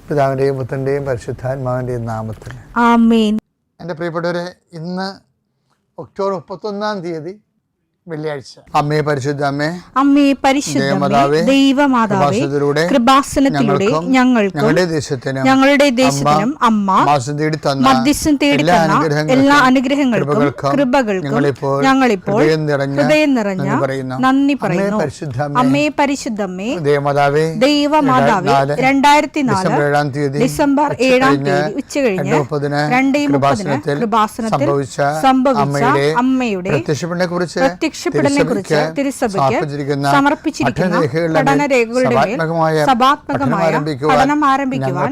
പിതാവിൻ്റെയും പുത്രൻ്റെയും പരിശുദ്ധാത്മാവിൻ്റെയും നാമത്തിൽ ആമേൻ. എൻ്റെ പ്രിയപ്പെട്ടവരെ, ഇന്ന് ഒക്ടോബർ 31 വെള്ളിയാഴ്ച. അമ്മേ പരിശുദ്ധ അമ്മേ, അമ്മേ പരിശുദ്ധമേ, ദൈവമാതാവേ, കൃപാസനത്തിലൂടെ ഞങ്ങളുടെ ദേശത്തിനും അമ്മ മധ്യസ്ഥം തേടി തന്ന എല്ലാ അനുഗ്രഹങ്ങൾക്കും കൃപകൾക്കും ഞങ്ങളിപ്പോൾ ഹൃദയം നിറഞ്ഞ നന്ദി പറയുന്നു. അമ്മേ പരിശുദ്ധമേ, ദൈവമാതാവേ, 2004 ഡിസംബർ 7 ഉച്ചകഴിഞ്ഞ് 2:30 കൃപാസനത്തിൽ സംഭവിച്ച അമ്മയുടെ പ്രത്യക്ഷപ്പെടലിനെ കുറിച്ച് തിരുസഭയ്ക്ക് സമർപ്പിച്ചിരിക്കുന്ന പഠനരേഖകളുടെ സഭാത്മകമായ പഠനം ആരംഭിക്കുവാൻ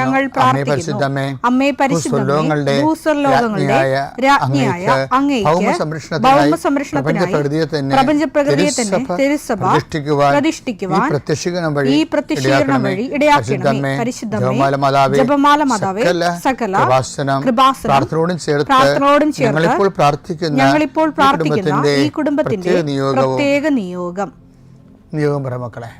ഞങ്ങൾ പ്രാർത്ഥിക്കുന്നു. അമ്മേ പരിശുദ്ധമേ, ഭൂസ്വർലോകങ്ങളുടെ രാജ്ഞിയായ അങ്ങേയ്ക്ക് ഭൗമസംരക്ഷണത്തിനായി പ്രപഞ്ചപ്രകൃതിയെ തന്നെ തിരുസഭ പ്രതിഷ്ഠിക്കുവാൻ ഈ പ്രത്യക്ഷീകരണം വഴി ഇടയാക്കണമേ. പരിശുദ്ധമേ, ജപമാല മാതാവേ, സകല കൃപാസനം പ്രാർത്ഥനയോടും ചേർത്ത് ഞങ്ങളിപ്പോൾ പ്രാർത്ഥിക്കുന്ന ഈ കുടുംബത്തിന്റെ പ്രത്യേക നിയോഗം പറ മക്കളെ.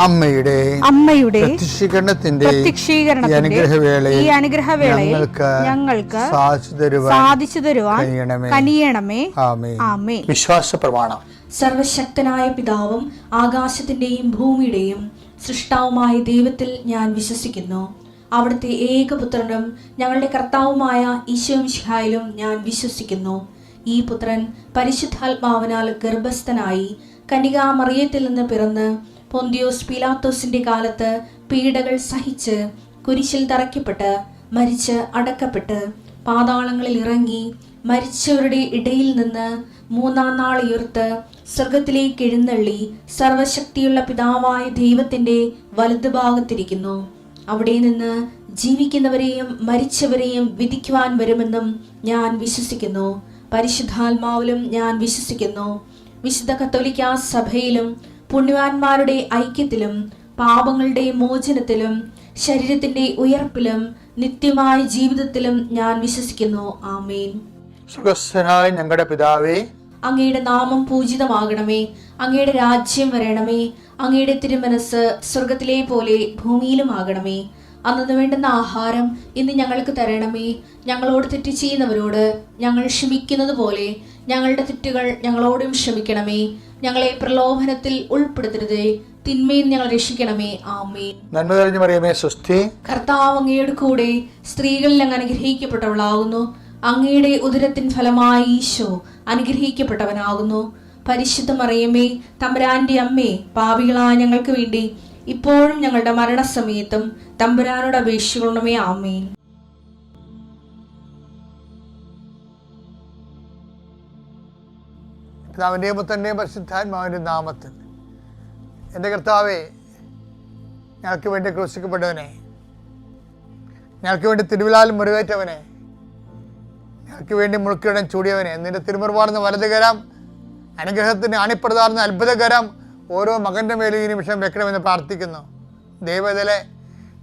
അമ്മയുടെ പ്രത്യക്ഷീകരണത്തിന്റെ ഈ അനുഗ്രഹവേളയിൽ ഞങ്ങൾക്ക് സാധിച്ചു തരുവാൻ കനിയണമേ. ആമേൻ. വിശ്വാസ പ്രമാണം. സർവശക്തനായ പിതാവും ആകാശത്തിന്റെയും ഭൂമിയുടെയും സൃഷ്ടാവുമായ ദൈവത്തിൽ ഞാൻ വിശ്വസിക്കുന്നു. അവിടുത്തെ ഏകപുത്രനും ഞങ്ങളുടെ കർത്താവുമായ ഈശോമിശിഹായിലും ഞാൻ വിശ്വസിക്കുന്നു. ഈ പുത്രൻ പരിശുദ്ധാത്മാവിനാൽ ഗർഭസ്ഥനായി കന്യകാമറിയത്തിൽ നിന്ന് പിറന്ന് പൊന്തിയോസ് പീലാത്തോസിന്റെ കാലത്ത് പീഡകൾ സഹിച്ച് കുരിശിൽ തറയ്ക്കപ്പെട്ട് മരിച്ച് അടക്കപ്പെട്ട് പാതാളങ്ങളിൽ ഇറങ്ങി മരിച്ചവരുടെ ഇടയിൽ നിന്ന് 3-ാം നാൾ ഉയർത്ത് സ്വർഗത്തിലേക്ക് എഴുന്നള്ളി സർവശക്തിയുള്ള പിതാവായ ദൈവത്തിന്റെ വലതുഭാഗത്തിരിക്കുന്നു. അവിടെ നിന്ന് ജീവിക്കുന്നവരെയും മരിച്ചവരെയും വിധിക്കുവാൻ വരുമെന്നും ഞാൻ വിശ്വസിക്കുന്നു. പരിശുദ്ധാത്മാവിലും ഞാൻ വിശ്വസിക്കുന്നു. വിശുദ്ധ കത്തോലിക്കാ സഭയിലും പുണ്യവാന്മാരുടെ ഐക്യത്തിലും പാപങ്ങളുടെ മോചനത്തിലും ശരീരത്തിന്റെ ഉയർപ്പിലും നിത്യമായ ജീവിതത്തിലും ഞാൻ വിശ്വസിക്കുന്നു. ആമേൻ. സ്വർഗ്ഗസ്ഥനായ ഞങ്ങളുടെ പിതാവേ, അങ്ങയുടെ നാമം പൂജിതമാകണമേ. അങ്ങയുടെ രാജ്യം വരണമേ. അങ്ങയുടെ തിരുമനസ് സ്വർഗത്തിലെ പോലെ ഭൂമിയിലും ആകണമേ. അന്നു വേണ്ടുന്ന ആഹാരം ഇന്ന് ഞങ്ങൾക്ക് തരണമേ. ഞങ്ങളോട് തെറ്റ് ചെയ്യുന്നവരോട് ഞങ്ങൾ ക്ഷമിക്കുന്നത് പോലെ ഞങ്ങളുടെ തെറ്റുകൾ ഞങ്ങളോടും ക്ഷമിക്കണമേ. ഞങ്ങളെ പ്രലോഭനത്തിൽ ഉൾപ്പെടുത്തരുതേ, തിന്മയിൽ ഞങ്ങൾ രക്ഷിക്കണമേ. ആമേൻ. നന്മ നിറഞ്ഞ മറിയമേ, സ്വസ്തി. കർത്താവ് അങ്ങയുടെ കൂടെ സ്ത്രീകളിൽ അങ്ങ് അനുഗ്രഹിക്കപ്പെട്ടവളാകുന്നു. അങ്ങയുടെ ഉദരത്തിൻ ഫലമായി ഈശോ അനുഗ്രഹിക്കപ്പെട്ടവനാകുന്നു. പരിശുദ്ധ മറിയമേ, തമ്പുരാന്റെ അമ്മേ, പാപികളായ ഞങ്ങൾക്ക് വേണ്ടി ഇപ്പോഴും ഞങ്ങളുടെ മരണസമയത്തും തമ്പുരാനോട് അപേക്ഷിക്കണമേ. ആമേൻ. പിതാവിൻ്റെയും പുത്രൻ്റെയും പരിശുദ്ധാത്മാവിൻ്റെയും നാമത്തിൽ. എൻ്റെ കർത്താവേ, ഞങ്ങൾക്ക് വേണ്ടി ക്രൂശിക്കപ്പെട്ടവനെ, ഞങ്ങൾക്ക് വേണ്ടി തിരുവിലാൽ മുറിവേറ്റവനെ, ഞങ്ങൾക്ക് വേണ്ടി മുൾക്കിടം ചൂടിയവനെ, നിന്റെ തിരുമുറുപാടുന്ന വലതുകരം, അനുഗ്രഹത്തിന് അണിപ്രദാർന്ന അത്ഭുതകരം ഓരോ മകൻ്റെ മേലും ഈ നിമിഷം വെക്കണമെന്ന് പ്രാർത്ഥിക്കുന്നു. ദൈവത്തിലെ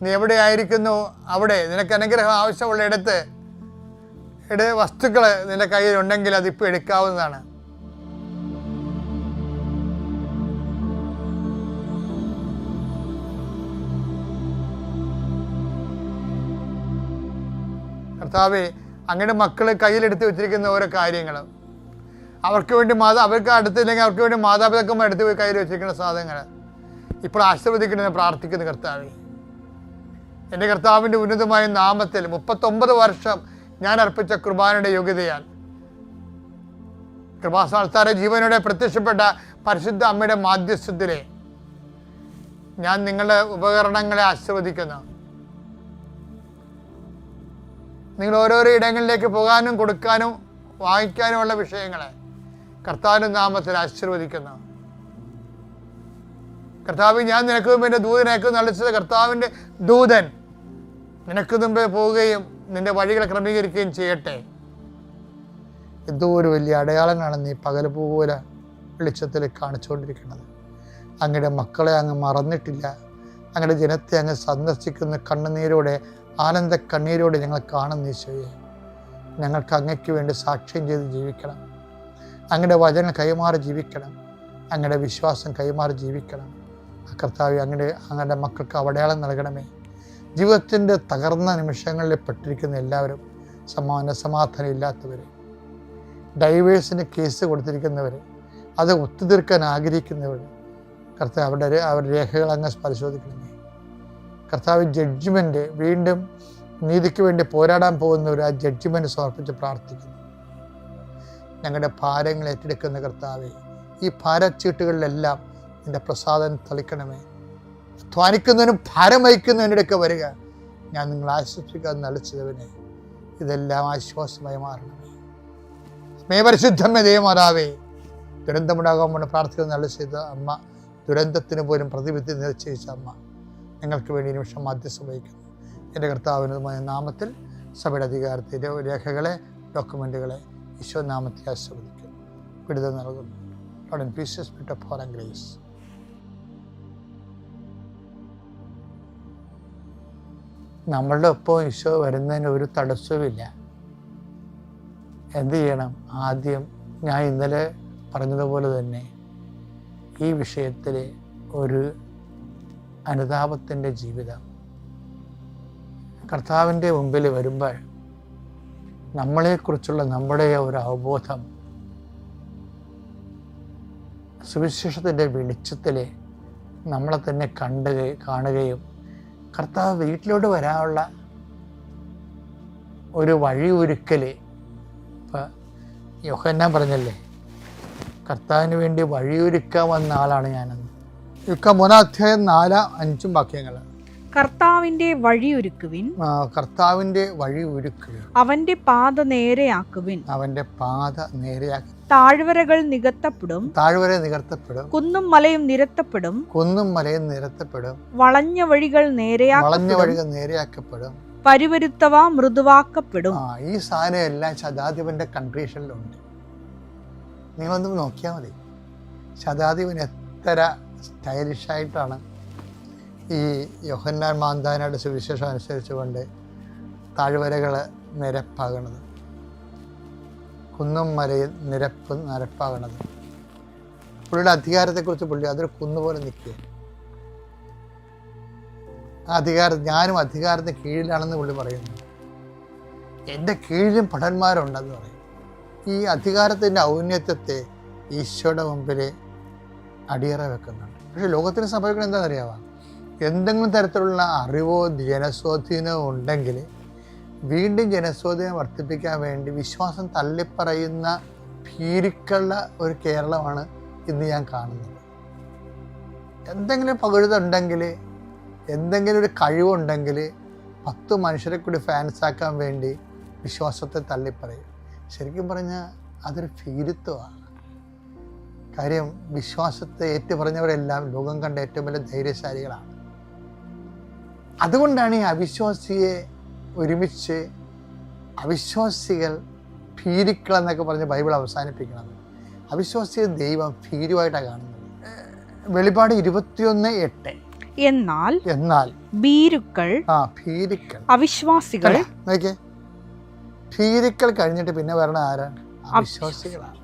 നീ എവിടെയായിരിക്കുന്നു അവിടെ നിനക്ക് അനുഗ്രഹം ആവശ്യമുള്ള ഇടത്ത് വസ്തുക്കൾ നിന്റെ കയ്യിലുണ്ടെങ്കിൽ അതിപ്പോൾ എടുക്കാവുന്നതാണ്. കർത്താവേ, അങ്ങയുടെ മക്കൾ കയ്യിലെടുത്ത് വെച്ചിരിക്കുന്ന ഓരോ കാര്യങ്ങൾ, അവർക്ക് വേണ്ടി അവർക്ക് അടുത്തില്ലെങ്കിൽ അവർക്ക് വേണ്ടി മാതാപിതാക്കന്മാർ എടുത്ത് പോയി കയ്യിൽ വെച്ചിരിക്കുന്ന സാധനങ്ങൾ ഇപ്പോൾ ആശീർവദിക്കണമെന്ന് പ്രാർത്ഥിക്കുന്നു. കർത്താവേ, എൻ്റെ കർത്താവിൻ്റെ ഉന്നതമായ നാമത്തിൽ 39 വർഷം ഞാൻ അർപ്പിച്ച കുർബാനയുടെ യോഗ്യതയാൽ കൃപാസ്ഥാനത്താര ജീവനോടെ പ്രത്യക്ഷപ്പെട്ട പരിശുദ്ധ അമ്മയുടെ മാധ്യസ്ഥത്തിലെ ഞാൻ നിങ്ങളുടെ ഉപകരണങ്ങളെ ആശീർവദിക്കുന്നു. നിങ്ങൾ ഓരോരോ ഇടങ്ങളിലേക്ക് പോകാനും കൊടുക്കാനും വാങ്ങിക്കാനുമുള്ള വിഷയങ്ങളെ കർത്താവിൻ്റെ നാമത്തിൽ ആശീർവദിക്കുന്നു. കർത്താവ്, ഞാൻ നിനക്ക് മുമ്പ് എൻ്റെ ദൂതനേക്ക് നളിച്ചത് കർത്താവിൻ്റെ ദൂതൻ നിനക്ക് മുമ്പേ പോവുകയും നിന്റെ വഴികളെ ക്രമീകരിക്കുകയും ചെയ്യട്ടെ. എന്തോ ഒരു വലിയ അടയാളങ്ങളാണ് നീ പകൽ പോലെ വെളിച്ചത്തിൽ കാണിച്ചുകൊണ്ടിരിക്കുന്നത്. അങ്ങയുടെ മക്കളെ അങ്ങ് മറന്നിട്ടില്ല. അങ്ങയുടെ ജനത്തെ അങ്ങ് സന്ദർശിക്കുന്ന കണ്ണുനീരോടെ, ആനന്ദ കണ്ണീരോടെ ഞങ്ങൾ കാണുന്ന ഈശോയെ, ഞങ്ങൾക്ക് അങ്ങയ്ക്ക് വേണ്ടി സാക്ഷ്യം ചെയ്ത് ജീവിക്കണം. അങ്ങയുടെ വചനം കൈമാറി ജീവിക്കണം. അങ്ങയുടെ വിശ്വാസം കൈമാറി ജീവിക്കണം. കർത്താവേ, അങ്ങയുടെ മക്കൾക്ക് അടയാളം നൽകണമേ. ജീവിതത്തിൻ്റെ തകർന്ന നിമിഷങ്ങളിൽ പെട്ടിരിക്കുന്ന എല്ലാവരും, സമാധാനം ഇല്ലാത്തവർ, ഡൈവേഴ്സിന് കേസ് കൊടുത്തിരിക്കുന്നവർ, അത് ഒത്തുതീർക്കാൻ ആഗ്രഹിക്കുന്നവർ, കർത്താവ് അവരുടെ രേഖകൾ അങ്ങ് പരിശോധിക്കണമേ. കർത്താവ്, ജഡ്ജ്മെൻറ്റ് വീണ്ടും നീതിക്ക് വേണ്ടി പോരാടാൻ പോകുന്നവർ ആ ജഡ്ജ്മെൻറ്റ് സമർപ്പിച്ച് പ്രാർത്ഥിക്കുന്നു. ഞങ്ങളുടെ ഭാരങ്ങൾ ഏറ്റെടുക്കുന്ന കർത്താവെ, ഈ ഭാരച്ചീട്ടുകളിലെല്ലാം നിൻ്റെ പ്രസാദം തളിക്കണമേ. അധ്വാനിക്കുന്നതിനും ഭാരം വഹിക്കുന്നതിനിടയ്ക്ക് വരിക. ഞാൻ നിങ്ങൾ ആശ്വസിക്കാൻ നളിച്ചതവനെ, ഇതെല്ലാം ആശ്വാസമായി മാറണമേ. പരിശുദ്ധമേ ദൈവമാതാവേ, ദുരന്തമുണ്ടാകാൻ വേണ്ടി പ്രാർത്ഥിക്കുന്ന നല്ല ചെയ്ത അമ്മ, ദുരന്തത്തിന് പോലും പ്രതിവിധി നിശ്ചയിച്ച അമ്മ, ഞങ്ങൾക്ക് വേണ്ടി നിമിഷം മധ്യസ്ഥ വഹിക്കുന്നു. എൻ്റെ കർത്താവിനുമായ നാമത്തിൽ സഭയുടെ അധികാരത്തിൻ്റെ രേഖകളെ, ഡോക്യുമെൻറ്റുകളെ ഈശോ നാമത്തിൽ ആശീർവദിക്കുന്നു. വിടുതൽ നൽകുന്നു. Lord, in peace, spirit of power and grace. നമ്മളുടെ ഒപ്പം ഈശോ വരുന്നതിന് ഒരു തടസ്സവുമില്ല. എന്ത് ചെയ്യണം? ആദ്യം ഞാൻ ഇന്നലെ പറഞ്ഞതുപോലെ തന്നെ ഈ വിഷയത്തിൽ ഒരു അനുതാപത്തിൻ്റെ ജീവിതം കർത്താവിൻ്റെ മുമ്പിൽ വരുമ്പോൾ നമ്മളെക്കുറിച്ചുള്ള നമ്മുടെ ഒരു അവബോധം സുവിശേഷത്തിൻ്റെ വെളിച്ചത്തിൽ നമ്മളെ തന്നെ കാണുകയും കർത്താവ് വീട്ടിലോട്ട് വരാനുള്ള ഒരു വഴി ഒരുക്കൽ. ഇപ്പം യോഹന്നാൻ പറഞ്ഞല്ലേ, കർത്താവിന് വേണ്ടി വഴിയൊരുക്കാൻ വന്ന ആളാണ് ഞാനെന്ന്. 3:4-5 വാക്യങ്ങൾ. കർത്താവിന്റെ വഴിയൊരുക്കുവിൻ, കർത്താവിന്റെ വഴി ഒരുക്കുവിൻ, അവന്റെ പാത നേരെയാക്കുവിൻ, അവന്റെ പാത നേരെയാക്കി. താഴ്വരകൾ നികത്തപ്പെടും, താഴ്വര നികത്തപ്പെടും, കുന്നും മലയും നിരത്തപ്പെടും, കുന്നും മലയും നിരത്തപ്പെടും, വളഞ്ഞ വഴികൾ നേരെയാക്കപ്പെടും, പരുവരുത്തവ മൃദുവാക്കപ്പെടും. ഈ സാധനം എല്ലാം ശതാധിപന്റെ കൺട്രീഷനിലുണ്ട്. നിങ്ങളൊന്ന് നോക്കിയാൽ മതി. ശതാധിപൻ എത്ര സ്റ്റൈലിഷായിട്ടാണ് ഈ യോഹന്നാൻ മാന്താനയുടെ സുവിശേഷം അനുസരിച്ചുകൊണ്ട് താഴ്വരകൾ നിരപ്പാകണത്, കുന്നും മലയിൽ നിരപ്പാകണത്. പുള്ളിയുടെ അധികാരത്തെക്കുറിച്ച് പുള്ളി അതൊരു കുന്നുപോലെ നിൽക്കുക. ഞാനും അധികാരത്തിന് കീഴിലാണെന്ന് പുള്ളി പറയുന്നു. എൻ്റെ കീഴിലും ഭടന്മാരുണ്ടെന്ന് പറയും. ഈ അധികാരത്തിൻ്റെ ഔന്നത്യത്തെ ഈശോയുടെ മുമ്പിൽ അടിയറ വെക്കുന്നുണ്ട്. പക്ഷേ ലോകത്തിന് സംഭവിക്കുന്നത് എന്താണെന്നറിയാമോ? എന്തെങ്കിലും തരത്തിലുള്ള അറിവോ ജനസ്വാധീനമോ ഉണ്ടെങ്കിൽ വീണ്ടും ജനസ്വാധീനം വർദ്ധിപ്പിക്കാൻ വേണ്ടി വിശ്വാസം തള്ളിപ്പറയുന്ന ഭീരുക്കളുള്ള ഒരു കേരളമാണ് ഇന്ന് ഞാൻ കാണുന്നത്. എന്തെങ്കിലും പകുഴുതുണ്ടെങ്കിൽ, എന്തെങ്കിലും ഒരു കഴിവുണ്ടെങ്കിൽ 10 മനുഷ്യരെ കൂടി ഫാൻസാക്കാൻ വേണ്ടി വിശ്വാസത്തെ തള്ളിപ്പറയും. ശരിക്കും പറഞ്ഞാൽ അതൊരു ഭീരുത്വമാണ്. കാര്യം വിശ്വാസത്തെ ഏറ്റുപറഞ്ഞവരെല്ലാം ലോകം കണ്ട ഏറ്റവും വലിയ ധൈര്യശാലികളാണ്. അതുകൊണ്ടാണ് ഈ അവിശ്വാസിയെ ഒരുമിച്ച് അവിശ്വാസികൾ ഭീരുക്കളെന്നൊക്കെ പറഞ്ഞ് ബൈബിൾ അവസാനിപ്പിക്കുന്നത്. അവിശ്വാസിയെ ദൈവം ഭീരുവായിട്ടാണ് കാണുന്നത്. വെളിപാട് 21:8. എന്നാൽ ഭീരുക്കൾ അവിശ്വാസികൾ, നോക്കിയേ, ഭീരുക്കൾ കഴിഞ്ഞിട്ട് പിന്നെ വരണ ആരാണ്? അവിശ്വാസികളാണ്.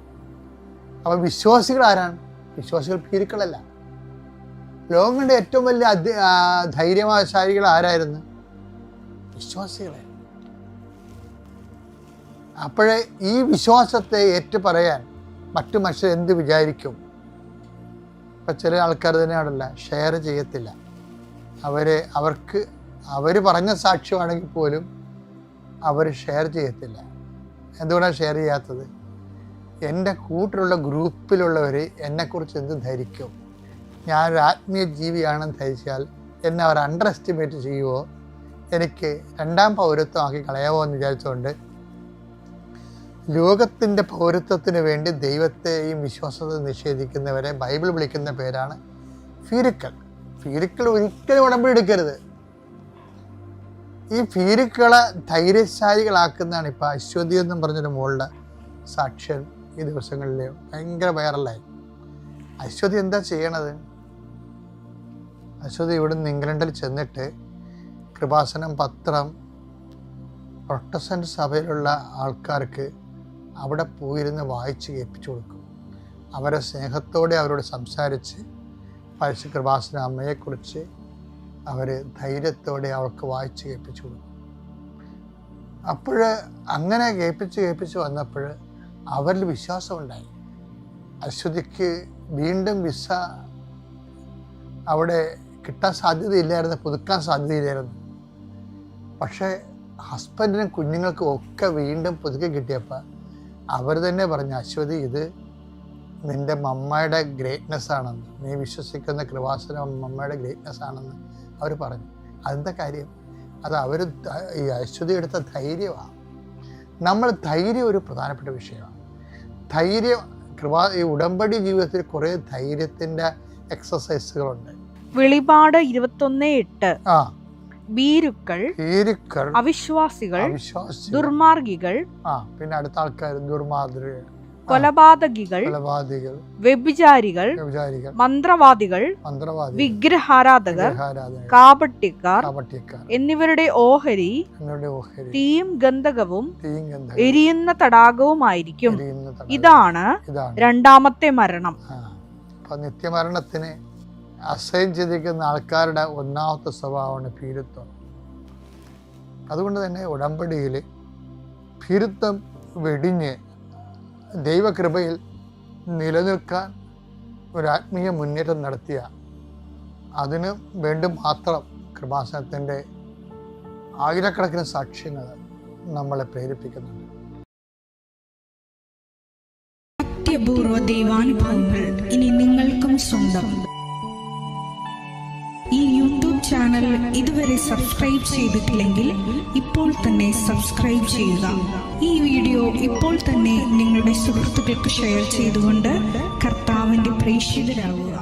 അപ്പൊ വിശ്വാസികൾ ആരാണ്? വിശ്വാസികൾ ഭീരുക്കളല്ല. ലോകങ്ങളുടെ ഏറ്റവും വലിയ ധൈര്യശാലികൾ ആരായിരുന്നു? വിശ്വാസികളെ. അപ്പോഴേ ഈ വിശ്വാസത്തെ ഏറ്റുപറയാൻ മറ്റു മനുഷ്യർ എന്ത് വിചാരിക്കും? ഇപ്പം ചില ആൾക്കാർ തന്നെയാണല്ല, ഷെയർ ചെയ്യത്തില്ല. അവർക്ക് അവർ പറഞ്ഞ സാക്ഷ്യമാണെങ്കിൽ പോലും അവർ ഷെയർ ചെയ്യത്തില്ല. എന്തുകൊണ്ടാണ് ഷെയർ ചെയ്യാത്തത്? എൻ്റെ കൂട്ടിലുള്ള ഗ്രൂപ്പിലുള്ളവർ എന്നെക്കുറിച്ച് എന്ത് ധരിക്കും? ഞാനൊരു ആത്മീയ ജീവിയാണെന്ന് ധരിച്ചാൽ എന്നെ അവർ അണ്ടർ എസ്റ്റിമേറ്റ് ചെയ്യുമോ, എനിക്ക് രണ്ടാം പൗരത്വമാക്കി കളയാമോ എന്ന് വിചാരിച്ചുകൊണ്ട് ലോകത്തിൻ്റെ പൗരത്വത്തിന് വേണ്ടി ദൈവത്തെയും വിശ്വാസത്തെയും നിഷേധിക്കുന്നവരെ ബൈബിൾ വിളിക്കുന്ന പേരാണ് ഫീരുക്കൾ. ഫീരുക്കൾ ഒരിക്കലും ഉടമ്പടി എടുക്കരുത്. ഈ ഫീരുക്കളെ ധൈര്യശാലികളാക്കുന്നതാണ് ഇപ്പോൾ അശ്വതി എന്നും പറഞ്ഞൊരു മോളുടെ സാക്ഷ്യം ഈ ദിവസങ്ങളിൽ ഭയങ്കര വൈറലായി. അശ്വതി എന്താ ചെയ്യണത്? അശ്വതി ഇവിടുന്ന് ഇംഗ്ലണ്ടിൽ ചെന്നിട്ട് കൃപാസനം പത്രം പ്രൊട്ടസ്റ്റന്റ് സഭയിലുള്ള ആൾക്കാർക്ക് അവിടെ പോയിരുന്ന് വായിച്ച് കേൾപ്പിച്ചു കൊടുക്കും. അവരെ സ്നേഹത്തോടെ അവരോട് സംസാരിച്ച് പരിശുദ്ധ കൃപാസന അമ്മയെക്കുറിച്ച് അവർ ധൈര്യത്തോടെ അവർക്ക് വായിച്ച് കേൾപ്പിച്ചു കൊടുക്കും. അപ്പോൾ അങ്ങനെ കേൾപ്പിച്ച് വന്നപ്പോൾ അവരിൽ വിശ്വാസമുണ്ടായി. അശ്വതിക്ക് വീണ്ടും വിസ അവിടെ കിട്ടാൻ സാധ്യതയില്ലായിരുന്നു, പുതുക്കാൻ സാധ്യതയില്ലായിരുന്നു. പക്ഷേ ഹസ്ബൻഡിനും കുഞ്ഞുങ്ങൾക്കും ഒക്കെ വീണ്ടും പുതുക്കി കിട്ടിയപ്പോൾ അവർ തന്നെ പറഞ്ഞു, അശ്വതി ഇത് നിൻ്റെ മമ്മയുടെ ഗ്രേറ്റ്നെസ് ആണെന്ന്, നീ വിശ്വസിക്കുന്ന കൃപാസനം മമ്മയുടെ ഗ്രേറ്റ്നെസ് ആണെന്ന് അവർ പറഞ്ഞു. അതെന്താ കാര്യം? അത് അവർ ഈ അശ്വതി എടുത്ത ധൈര്യമാണ്. നമ്മൾ ധൈര്യം ഒരു പ്രധാനപ്പെട്ട വിഷയമാണ്. ധൈര്യം ഈ ഉടമ്പടി ജീവിതത്തിൽ കുറേ ധൈര്യത്തിൻ്റെ എക്സസൈസുകളുണ്ട്. വെളിപാട് 21:8 ഭീരുക്കൾ, അവിശ്വാസികൾ, ദുർമാർഗികൾ, പിന്നെ അടുത്ത ആൾക്കാർ ദുർമാർഗികൾ, കൊലപാതകികൾ, വ്യഭിചാരികൾ, മന്ത്രവാദികൾ, വിഗ്രഹാരാധകർ, കാപട്യക്കാർ എന്നിവരുടെ ഓഹരി തീയും ഗന്ധകവും എരിയുന്ന തടാകവുമായിരിക്കും. ഇതാണ് രണ്ടാമത്തെ മരണം. നിത്യമരണത്തിന് അസഹ്യം ചെയ്തിരിക്കുന്ന ആൾക്കാരുടെ ഒന്നാമത്തെ സ്വഭാവമാണ് ഭീരുത്വം. അതുകൊണ്ട് തന്നെ ഉടമ്പടിയിൽ ഭീരുത്വം വെടിഞ്ഞ് ദൈവകൃപയിൽ നിലനിൽക്കാൻ ഒരു ആത്മീയ മുന്നേറ്റം നടത്തിയ അതിന് വേണ്ടി മാത്രം കൃപാസനത്തിൻ്റെ ആയിരക്കണക്കിന് സാക്ഷ്യങ്ങൾ നമ്മളെ പ്രേരിപ്പിക്കുന്നുണ്ട്. അത്യപൂർവ ദൈവാനുഭവങ്ങൾ ഇനി നിങ്ങൾക്കും സ്വന്തം. ഈ യൂട്യൂബ് ചാനൽ ഇതുവരെ സബ്സ്ക്രൈബ് ചെയ്തിട്ടില്ലെങ്കിൽ ഇപ്പോൾ തന്നെ സബ്സ്ക്രൈബ് ചെയ്യുക. ഈ വീഡിയോ ഇപ്പോൾ തന്നെ നിങ്ങളുടെ സുഹൃത്തുക്കൾക്ക് ഷെയർ ചെയ്തുകൊണ്ട് കർത്താവിൻ്റെ പ്രേക്ഷിതരാകുക.